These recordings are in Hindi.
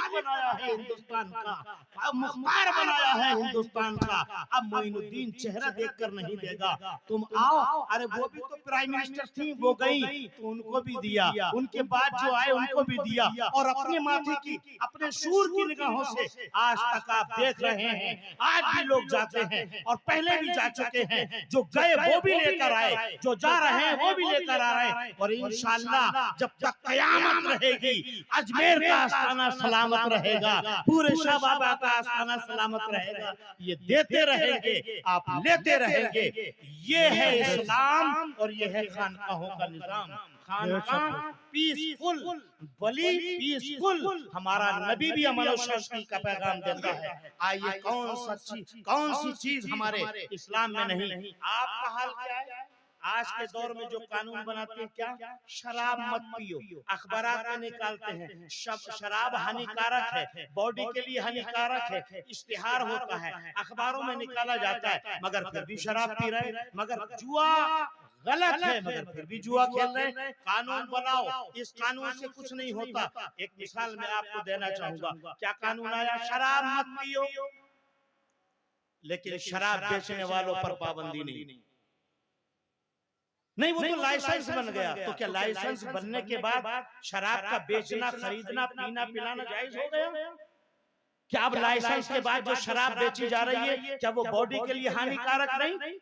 मालिक बनाया है हिंदुस्तान का, मुख्तार बनाया है हिंदुस्तान का। अब मोइनुद्दीन चेहरा देखकर नहीं देगा, तुम आओ। अरे वो भी तो प्राइम मिनिस्टर थी, वो गई तो उनको भी दिया, उनके बाद जो आए उनको भी दिया, और अपने माथे की, अपने सूर की निगाहों से आज तक आप देख रहे हैं। आज भी लोग जाते हैं और पहले भी जा चुके हैं, जो गए वो भी लेकर आए, जो जा रहे हैं वो भी लेकर आ रहे हैं। और इंशाअल्लाह जब तक कयामत रहेगी अजमेर का आस्थाना सलामत रहेगा, पूरे शाह बाबा का आस्थाना सलामत रहेगा। ये देते रहेंगे, आप लेते रहेंगे। ये है इस्लाम और ये है खानकाहों का निजाम। खानकाह पीसफुल, वली पीसफुल। हमारा नबी भी अमन और शांति का पैगाम देता है। आइए कौन सी चीज हमारे इस्लाम में नहीं। आपका हाल क्या है? आज के दौर में जो कानून बनाते हैं, क्या शराब मत पियो, अखबारात में निकालते हैं शराब हानिकारक है, बॉडी के लिए हानिकारक है, इश्तिहार होता है, अखबारों में निकाला जाता है, मगर फिर भी शराब पी रहे हैं। मगर जुआ गलत है, मगर फिर भी जुआ खेल रहे हैं। कानून बनाओ, इस कानून से कुछ नहीं होता। एक मिसाल मैं आपको देना चाहूंगा। क्या कानून आया? शराब मत पियो, लेकिन शराब बेचने वालों पर पाबंदी नहीं, वो तो लाइसेंस बन गया। तो क्या लाइसेंस बनने के बाद शराब का बेचना, खरीदना, पीना, पिलाना जायज हो गया? क्या अब लाइसेंस के बाद जो शराब बेची जा रही है, क्या वो बॉडी के लिए हानिकारक नहीं?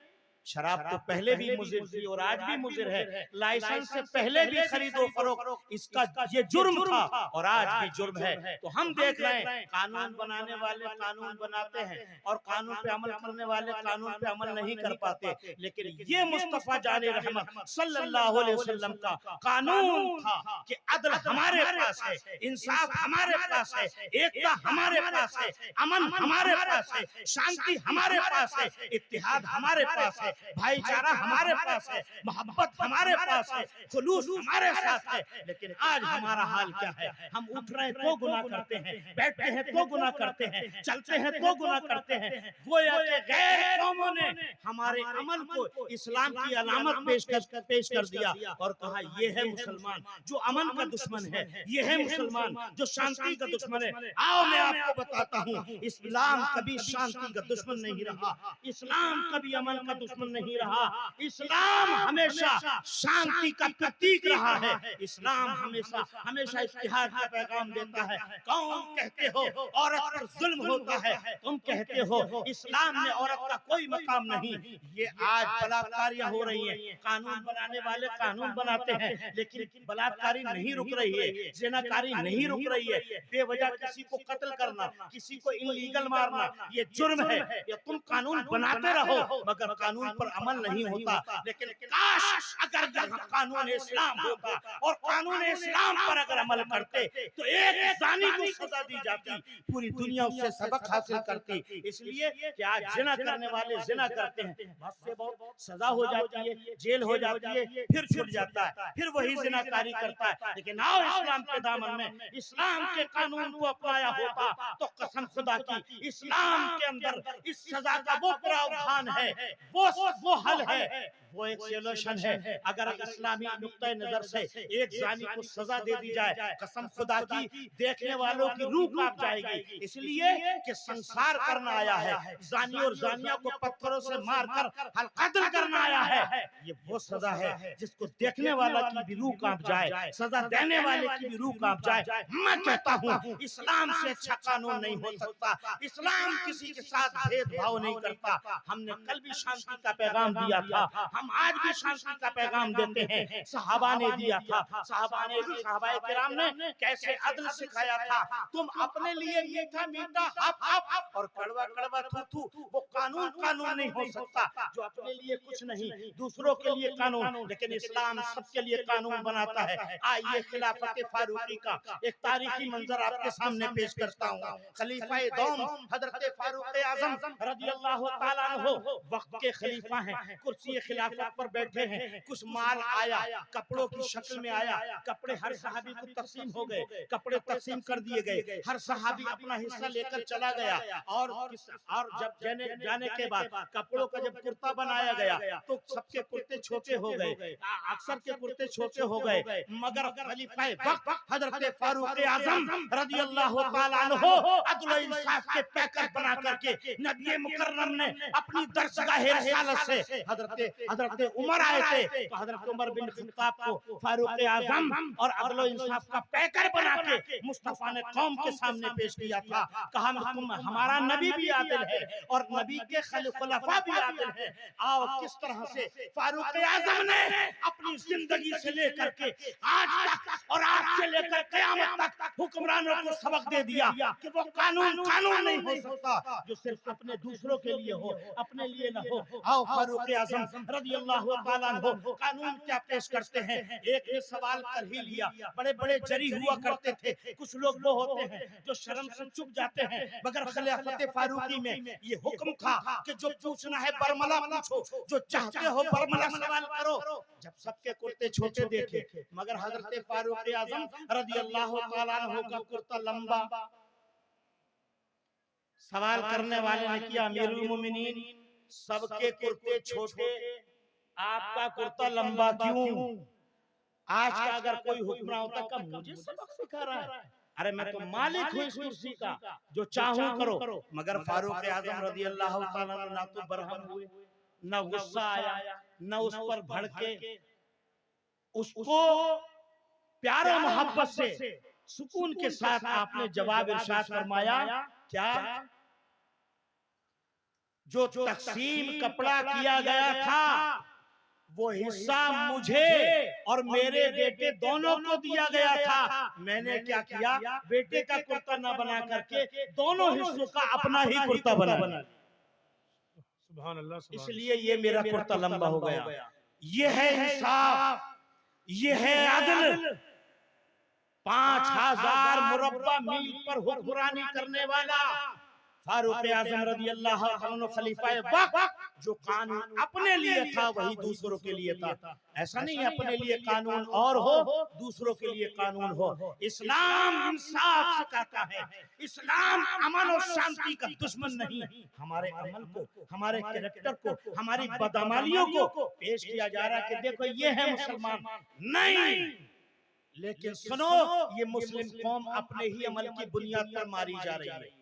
शराब तो पहले भी मुजिर थी और आज भी मुजिर है। लाइसेंस से पहले भी खरीदो फरोख्त इसका ये जुर्म था और आज भी जुर्म है। तो हम देख रहे हैं कानून बनाने वाले कानून बनाते हैं और कानून पे अमल करने वाले कानून पे अमल नहीं कर पाते। लेकिन ये मुस्तफा जाने रहमत सल्लल्लाहु अलैहि वसल्लम का कानून था कि अदल हमारे पास है, इंसाफ हमारे पास है, एकता हमारे पास है, अमन हमारे पास है, शांति हमारे पास है, इत्तेहाद हमारे पास है, भाईचारा हमारे पास है, मोहब्बत हमारे पास है, खुलूस हमारे साथ है। लेकिन आज हमारा हाल क्या है? हम उठ रहे हैं तो गुनाह करते हैं, बैठते हैं तो गुनाह करते हैं, चलते हैं तो गुनाह करते हैं। गोया के गैर कौमों ने हमारे अमल को इस्लाम की अलामत पेश कर दिया और कहा ये है मुसलमान जो अमन का दुश्मन है, ये है मुसलमान जो शांति का दुश्मन है। आओ मैं आपको बताता हूँ, इस्लाम कभी शांति का दुश्मन नहीं रहा, इस्लाम कभी अमन का दुश्मन नहीं रहा, इस्लाम हमेशा शांति का प्रतीक रहा है। इस्लाम हमेशा इत्तेहाद का पैगाम देता है। कौन कहते हो औरत पर जुल्म होता है, तुम कहते हो इस्लाम में औरत का कोई मकाम नहीं। ये आज बलात्कारियां हो रही हैं, कानून बनाने वाले कानून बनाते हैं लेकिन बलात्कारी नहीं रुक रही है, ज़िनाकारी नहीं रुक रही है। बेवजह किसी को कत्ल करना, किसी को इलीगल मारना ये जुर्म है। ये तुम कानून बनाते रहो मगर कानून पर अमल नहीं होता। लेकिन काश अगर कानून इस्लाम होता और कानून इस्लाम पर अगर अमल करते तो एक जानी को सजा दी जाती, पूरी दुनिया उससे सबक हासिल करती। इसलिए कि आज जिना करने वाले जिना करते हैं, बहुत से बहुत सजा हो जाती है, जेल हो जाती है, फिर छूट जाता है, फिर वही जिनाकारी करता है। लेकिन आओ इस्लाम के दामन में इस्लाम के कानून को अपनाया होता तो कसम खुदा की इस्लाम के अंदर इस सजा का वो प्रावधान है, वो हल है, वो एक सोल्यूशन है। अगर इस्लामी नुक्ते नजर से एक जानी को सजा दे दी जाए, कसम खुदा की देखने वालों की रूह कांप जाएगी। इसलिए कि संसार करना आया है, जानी और जानिया को पत्थरों से मारकर हल कत्ल करना आया है। ये वो सजा है जिसको देखने वाला की भी रूह कांप जाए, सजा देने वाले की भी रूह कांप जाए। मैं कहता हूँ इस्लाम से अच्छा कानून नहीं हो सकता। इस्लाम किसी के साथ भेदभाव नहीं करता। हमने कल भी शांति का पैगाम दिया था, हम आज भी शांति का पैगाम देते हैं। सहाबा ने दिया था, सहाबाए किराम ने कैसे अदल सिखाया था। तुम अपने लिए मीठा मीठा हप हप और कड़वा कड़वा थू थू, वो कानून नहीं हो सकता जो अपने लिए कुछ नहीं, दूसरों के लिए कानून। लेकिन इस्लाम सबके लिए कानून बनाता है। आइए खिलाफत फारूकी का एक तारीखी मंजर आपके सामने पेश करता हूँ। खलीफा दौम हजरत फारूक आजम रज़ियल्लाहु ताला अन्हु वक्त के खलीफा खलीफा हैं, कुर्सी खिलाफत पर बैठे हैं, कुछ माल आया, कपड़ों की शक्ल में आया, कपड़े हर सहाबी को तकसीम हो गए, कपड़े तकसीम कर दिए गए, हर सहाबी अपना हिस्सा लेकर चला गया। और जब जाने के बाद कपड़ों का जब कुर्ता बनाया गया तो सबके कुर्ते छोटे हो गए, अक्सर के कुर्ते छोटे हो गए, मगर खलीफा वक्त हजरत फारूक आजम रदियल्लाहु ताला अन्हु अदल इंसाफ के पैकर बना करके नबी मुकर्रम ने अपनी दरसगाह रिसालत से हजरत उमर आए थे, तो हजरत उमर बिन खत्ताब को फारूक आजम और अदल इंसाफ का पैकर बना के मुस्तफा ने कौम के सामने पेश किया था। कहा हमारा नबी भी आदिल है और नबी के खुलफा भी आदिल है। आओ किस तरह से फारूक आजम ने अपनी जिंदगी से लेकर के आज तक और आज से लेकर क़यामत तक हुक्मरानों को सबक दे दिया कि वो कानून नहीं हो सकता जो सिर्फ अपने दूसरों के लिए हो, अपने लिए न हो। आओ फारूक आजम रदियल्लाहु ताला अन्हु कानून क्या पेश करते हैं। एक ने सवाल कर ही लिया, बड़े बड़े जरी हुआ करते थे, कुछ लोग वो होते हैं जो शर्म से चुप जाते हैं, मगर खिलाफत फारूकी में ये हुक्म था कि जो पूछना है बरमला पूछो, जो चाहते हो बरमला सवाल करो। जब सबके कुर्ते छोटे देखे, मगर हजरत फारूक आजम रदियल्लाहु ताला अन्हु का कुर्ता लंबा। सवाल करने वाले ने किया, अमीरुल मोमिनीन सबके कुर्ते छोटे, आपका कुर्ता लंबा क्यों? आज का अगर कोई हुक्मरान होता का मुझे सबक सिखा रहा है, अरे मैं तो मालिक हूँ इस कुर्सी का, जो चाहूं करो। मगर फारूक आजम रदियल्लाहु ताला अन्हु ना तो बरहम हुए, न गुस्सा आया, न उस पर भड़के, उसको प्यार और मोहब्बत से सुकून के साथ आपने जवाब इरशाद फरमाया, क्या जो तकसीम कपड़ा किया गया था वो हिस्सा मुझे और मेरे बेटे दोनों को दिया गया था। मैंने क्या किया, बेटे का कुर्ता न बना करके दोनों हिस्सों का अपना ही कुर्ता बना। सुभान अल्लाह। इसलिए ये मेरा कुर्ता लंबा हो गया। ये है इंसाफ, ये है अदल। 5000 मुरब्बा मील पर हुक्मरानी करने वाला फारूक आजम रदियल्लाहु अन्हु खलीफाए वक्त, जो कानून अपने लिए था वही दूसरों के लिए था। ऐसा नहीं अपने लिए कानून और हो, दूसरों के लिए कानून हो। इस्लाम इंसाफ सिखाता है, इस्लाम अमन और शांति का दुश्मन नहीं। हमारे अमल को, हमारे कैरेक्टर को, हमारी बदअमलियों को पेश किया जा रहा है कि देखो ये है मुसलमान। नहीं, लेकिन सुनो, ये मुस्लिम कौम अपने ही अमल की बुनियाद पर मारी जा रही है।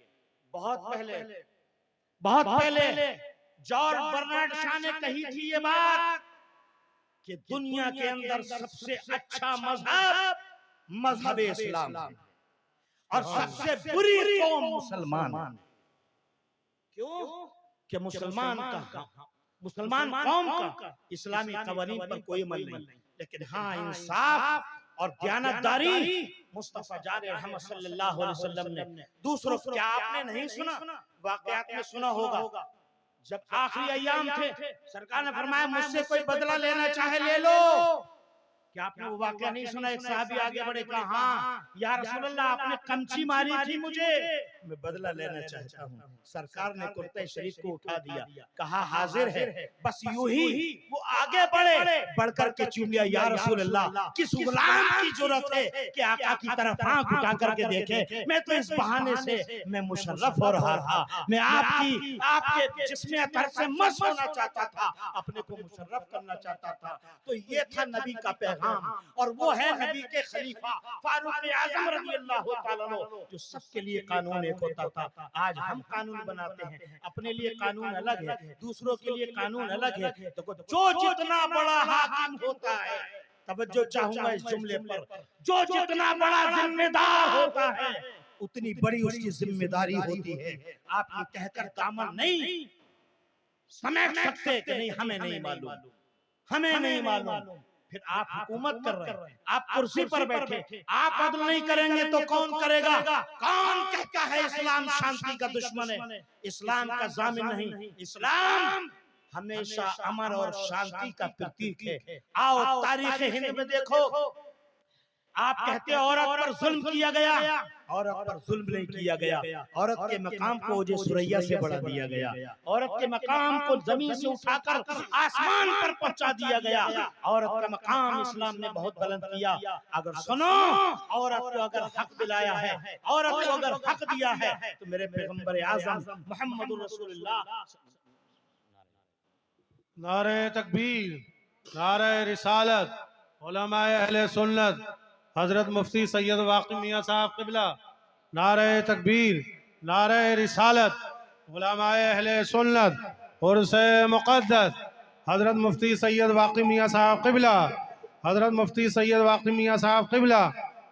बहुत पहले जॉर्ज बर्नार्ड शॉ ने कही थी ये बात कि दुनिया के अंदर सबसे अच्छा मजहब इस्लाम है और सबसे बुरी कौम मुसलमान। क्यों? कि मुसलमान कौम का इस्लामी कवानीन पर कोई अमल नहीं, लेकिन हाँ इंसाफ और दयानतदारी मुस्तफा जान रहमत सल्लल्लाहु अलैहि वसल्लम ने दूसरों। क्या आपने नहीं सुना, वाकयात में सुना होगा, जब आखिरी अय्याम थे सरकार ने फरमाया मुझसे कोई बदला लेना चाहे ले लो। क्या आपने वो वाकया नहीं सुना? एक साहबी आगे बढ़े, कहा हाँ या रसूल अल्लाह आपने कमची मारी थी मुझे, मैं बदला लेना चाहता हूँ। सरकार ने कुर्ते शरीफ को उठा दिया, कहा हाजिर है, बस यूं ही वो आगे बढ़कर के चूम लिया, या रसूल अल्लाह किस गुलाम की जरूरत है कि आका की तरफ आंख उठा करके देखे। मैं तो इस बहाने से मैं मुशर्रफ हो रहा था, मैं आपके जिस्म अतर से मस्त होना चाहता था, अपने को मुशर्रफ करना चाहता था। तो ये था नबी का पैगाम, और वो है नबी के खलीफा फारूक आजम रज़ियल्लाहु ताला अन्हु, जो सबके लिए कानून एक होता था। आज हम कानून बनाते हैं, अपने लिए कानून अलग है, दूसरों के लिए कानून अलग है। तो जो जितना बड़ा हाकिम होता है, तवज्जो चाहूंगा इस जुमले पर, जो जितना बड़ा जिम्मेदार होता है उतनी बड़ी उसकी जिम्मेदारी होती है। आप ये कहकर दामन नहीं समेट सकते कि नहीं हमें नहीं मालूम, हमें नहीं मालूम। फिर आप हुकूमत कर रहे हैं, आप कुर्सी पर बैठे, आप अदल नहीं करेंगे तो कौन करेगा? कौन कहता है इस्लाम शांति का दुश्मन है? इस्लाम का जामिन नहीं, इस्लाम हमेशा अमन और शांति का प्रतीक है। आओ तारीख हिंद में देखो, आप कहते औरत पर जुल्म किया गया, औरत पर जुल्म नहीं किया गया, औरत के मकाम को ओजे सुरैया से बढ़ा दिया गया, औरत के मकाम को जमीन से उठाकर आसमान पर पहुंचा दिया गया, औरत का मकाम इस्लाम ने बहुत बुलंद किया। अगर सुनो, औरत को अगर हक दिलाया है, औरत को अगर हक दिया है, तो मेरे पैगंबर आज़म मोहम्मद रसूलुल्लाह, नारे तकबीर, नारे रिसालत, उलमाए अहले सुन्नत, हजरत मुफ्ती सैयद वाक़ी मियां साहब क़िबला, नारे तकबीर, नारे रिसालत, उलमाए अहले सुन्नत, उर्से मुक़द्दस, हजरत मुफ्ती सैयद वाक़ी मियां साहब क़िबला, हजरत मुफ्ती सैयद वाक़ी मियां साहब क़िबला,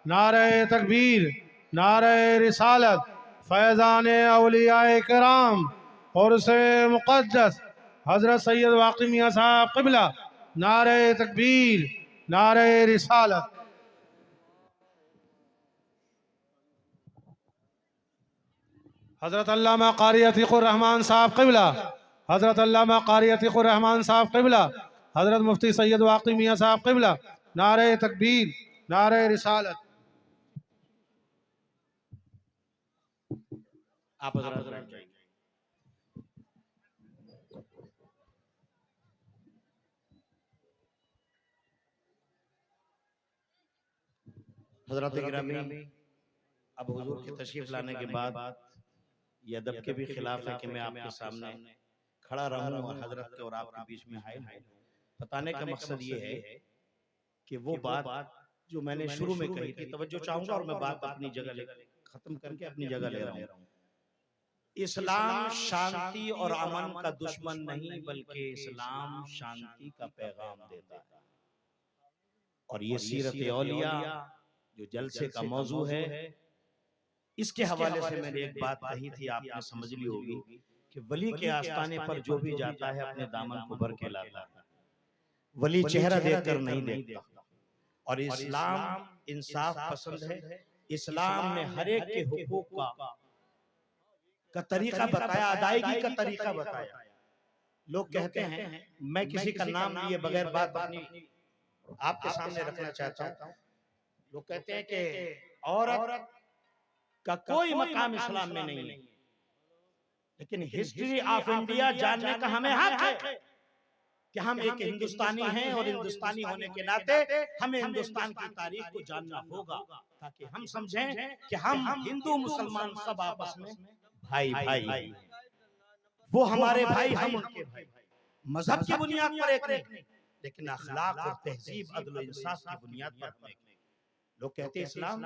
नारे तकबीर, नारे रिसालत, फैज़ान औलियाए किराम, उर्से मुक़द्दस, हजरत सैयद वाक़ी मियां साहब क़िबला, नारे तकबीर, नारे रिसालत। हजरत अल्लामा क़ारी अतीक़ुर रहमान साहब क़िबला, हजरत अल्लामा क़ारी अतीक़ुर रहमान साहब क़िबला, हजरत मुफ्ती सैयद वाक़ी मियां साहब क़िबला, नारे तकबीर, नारे रिसालत। आप हजरत हजरत गिरामी, अब हुजूर की तशरीफ लाने के बाद ये अदब के भी खिलाफ है कि मैं आपके सामने खड़ा रहूं और हजरत के और आपके बीच में हाइल हूं। बताने का मकसद ये है कि वो बात जो मैंने शुरू में कही थी, तवज्जो चाहूंगा और मैं बात अपनी जगह खत्म करके अपनी जगह ले रहा हूं। इस्लाम शांति और अमन का दुश्मन नहीं, बल्कि इस्लाम शांति का पैगाम देता है। और ये सीरत औलिया जो जलसे का मौजू है, इसके हवाले से मैंने एक बात कही थी, आपने समझ ली होगी कि वली के आस्थाने पर जो भी जाता है अपने दामन को भर के लाता है, वली चेहरा देखकर नहीं देखता। और इस्लाम इंसाफ पसंद है, इस्लाम ने हर एक के हुकूक का तरीका बताया, अदायगी का तरीका बताया। लोग कहते हैं, मैं किसी का नाम लिए बगैर बात अपनी आपके सामने रखना चाहता हूं। लोग कहते हैं कि औरत का कोई मकाम इस्लाम में नहीं है, लेकिन हिस्ट्री ऑफ इंडिया जानने का हमें हक है कि हम एक हिंदुस्तानी हैं और हिंदुस्तानी होने के नाते हमें हिंदुस्तान की तारीख को जानना होगा, ताकि हम समझें कि हम हिंदू मुसलमान सब आपस में भाई भाई, वो हमारे भाई, हम उनके भाई। मजहब की बुनियाद पर एक नहीं, लेकिन अखलाक और तहजीब, अदल और इंसाफ की बुनियाद पर हम एक। लोग कहते हैं इस्लाम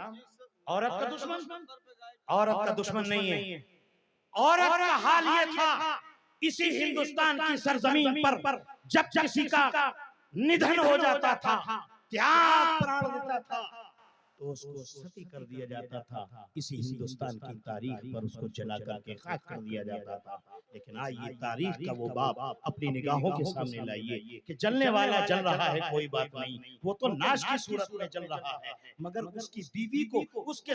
औरत का दुश्मन, औरत का दुश्मन नहीं है। औरत का हाल ये था इसी हिंदुस्तान की सरजमीन पर, जब किसी का निधन हो जाता था, त्याग प्राण देता था, तो उसको सती कर दिया जाता था। इसी हिंदुस्तान की तारीख पर उसको जला करके खाक कर दिया जाता था। लेकिन आज ये तारीख का वो बाब अपनी निगाहों के सामने लाइए कि जलने वाला जल रहा है, कोई बात नहीं, वो तो नाश की सूरत में जल रहा है, मगर उसकी बीवी को उसके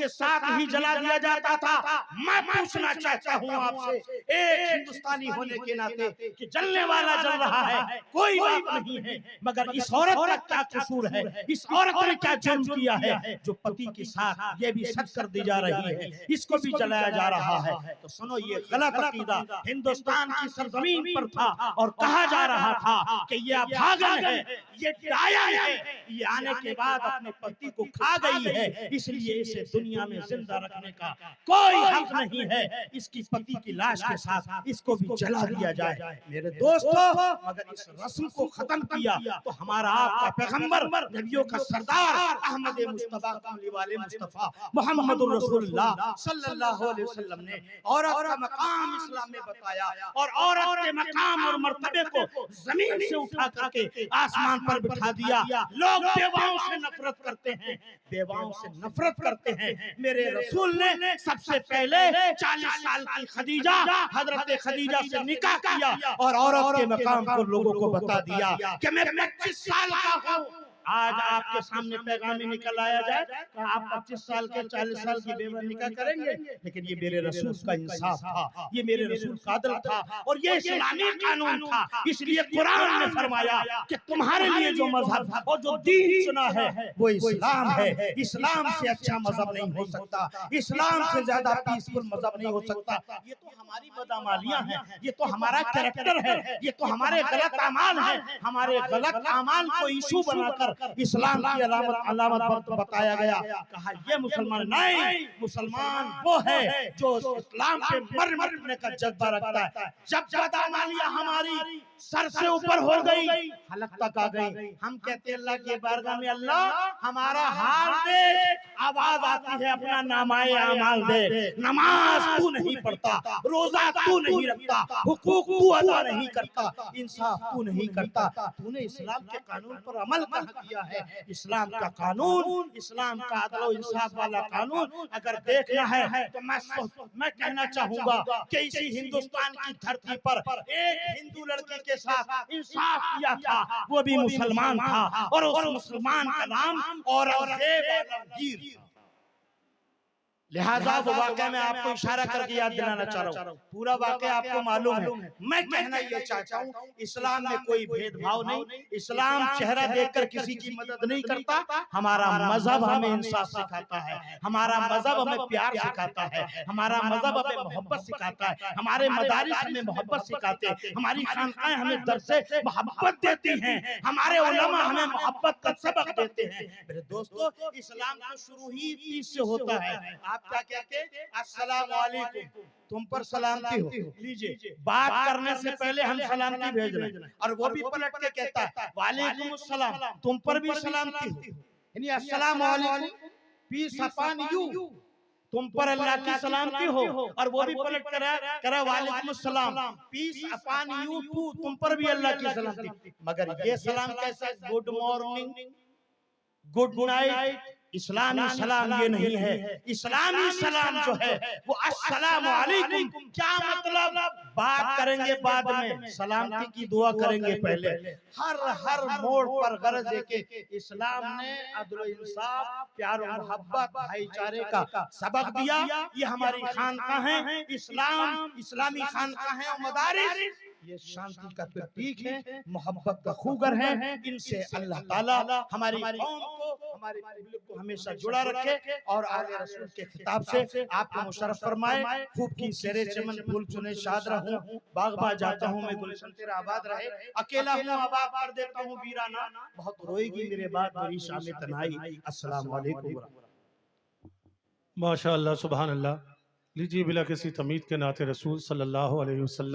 साथ ही जला दिया जाता था। मैं पूछना चाहता हूँ आपसे, एक हिंदुस्तानी होने के नाते, कि जलने वाला जल रहा है, कोई बात नहीं है, मगर इस औरत का क्या कसूर है, इस औरत ने क्या जुर्म किया है जो पति के साथ ये भी सच कर दी जा रही है, इसको भी जलाया जा रहा है। तो सुनो, ये गलत अकीदा हिंदुस्तान की सरजमीन पर था और कहा जा रहा था कि ये अभागन है, ये डायन है, ये आने के बाद अपने पति को खा गई है, इसलिए इसे दुनिया में जिंदा रखने का कोई हक नहीं है। इसकी पति की लाश के साथ इसको भी जला दिया जाए। मेरे दोस्तों, अगर इस रस्म को खत्म किया तो हमारा आपका पैगंबर, नबियों का सरदार अहमद मुस्तफा कमली वाले मुस्तफा मोहम्मदुर रसूलुल्लाह सल्लल्लाहु अलैहि वसल्लम ने औरत का मकाम इस्लाम में बताया, और औरत के मकाम और मर्तबे को जमीन से उठा करके आसमान पर बिठा दिया। लोग बेवाओं से नफरत करते हैं, बेवाओं से नफरत करते हैं। मेरे रसूल ने सबसे पहले 40 साल की खदीजा, हजरत खदीजा से निकाह किया और औरत के मकाम को लोगों को बता दिया कि मैं 25 साल का हूँ, आज आपके सामने पैगाम ही निकल आया जाए कि आप 25 साल के 40 साल की बेवा निकाह करेंगे, लेकिन ये मेरे रसूल का इंसाफ था, ये मेरे रसूल का अदल था और ये इस्लामी कानून था। इसलिए कुरान ने फरमाया कि तुम्हारे लिए जो मजहब और जो दीन चुना है वो इस्लाम है। इस्लाम से अच्छा मजहब नहीं हो सकता, इस्लाम से ज्यादा पीसफुल मजहब नहीं हो सकता। ये तो हमारी बदअमालियां हैं, ये तो हमारा कैरेक्टर है, ये तो हमारे गलत अमाल हैं। हमारे गलत अमाल को इशू बनाकर इस्लाम की अलामत बताया गया। कहा ये मुसलमान नहीं, मुसलमान वो है जो इस्लाम पे मर मरने का जज्बा रखता है। जब बदअमालियां हमारी सर से ऊपर हो गई, हलक तक आ गई, हम कहते हैं अल्लाह की बारगाह में, अल्लाह हमारा हाल देख। आवाज आती है अपना नामाए अमाल दे। नमाज तू नहीं पढ़ता, रोजा तू नहीं रखता, हुकूक तू अदा नहीं करता, इंसाफ तू नहीं करता, तूने इस्लाम के कानून पर अमल कहाँ किया है? इस्लाम का कानून, इस्लाम का अदल और इंसाफ वाला कानून अगर देखना है तो मैं कहना चाहूंगा कि इसी हिंदुस्तान की धरती पर एक हिंदू लड़की के साथ इंसाफ किया था, वो भी मुसलमान था और उस मुसलमान का नाम औरंगजेब आलमगीर था। लिहाजा वो वाक़या मैं आपको इशारा करके याद दिलाना चाह रहा हूँ, पूरा वाक़या आपको मालूम है। मैं कहना ये चाहता हूँ, इस्लाम में कोई भेदभाव नहीं, इस्लाम चेहरा देखकर किसी की मदद नहीं करता। हमारा मजहब हमें इंसाफ सिखाता है, हमारा मजहब हमें प्यार सिखाता है, हमारा मजहब हमें मोहब्बत सिखाता है, हमारे मदारिस हमें मोहब्बत सिखाते हैं, हमारी खानकाएं हमें दर्से मोहब्बत देती हैं, हमारे उलमा हमें मोहब्बत का सबक देते हैं। मेरे दोस्तों, इस्लाम तो शुरू ही पीस से होता है। आप क्या कहते हैं? अस्सलामु अलैकुम, तुम पर सलामती हो। लीजिए, बात करने से पहले हम सलामती भेज रहे हैं और वो भी पलट के कहता है वालेकुम अस्सलाम, तुम पर भी सलामती हो। यानी अस्सलामु अलैकुम, पीस अपॉन यू, तुम पर अल्लाह की सलामती हो। और वो भी पलट करा वालेकुम अस्सलाम, पीस अपॉन यू टू, तुम पर भी अल्लाह की सलामती। मगर ये सलाम कैसा? Good morning, good night. इस्लामी सलाम ये नहीं है। इस्लामी सलाम जो है वो अस्सलामु अलैकुम। क्या मतलब? बात करेंगे बाद में, सलामती की दुआ करेंगे पहले। हर मोड़ पर गर्ज है कि इस्लाम ने अदल इंसाफ, प्यार और मोहब्बत, भाईचारे का सबक दिया। ये हमारी खानकाहें, इस्लाम, इस्लामी खानकाहें और मदारिस ये शांति का प्रतीक है, मोहब्बत का खूगर है। इनसे अल्लाह ताला हमारी कौम को, हमारे पब्लिक को हमेशा जुड़ा रखे और आले रसूल के खिताब से आपको मुशर्रफ फरमाए। खूब की सेरे चमन फूल चुने शाद रहूं, बागबा जाता हूं मैं गुलशन तेरा आबाद रहे। अकेला हूं आबाद कर देता हूं वीराना, बहुत रोएगी मेरे बाद मेरी शाम तन्हाई। अस्सलाम वालेकुम। माशाअल्लाह, सुभान अल्लाह। लीजिए, बिला किसी तमीद के नाते रसूल सल्लल्लाहु अलैहि वसल्लम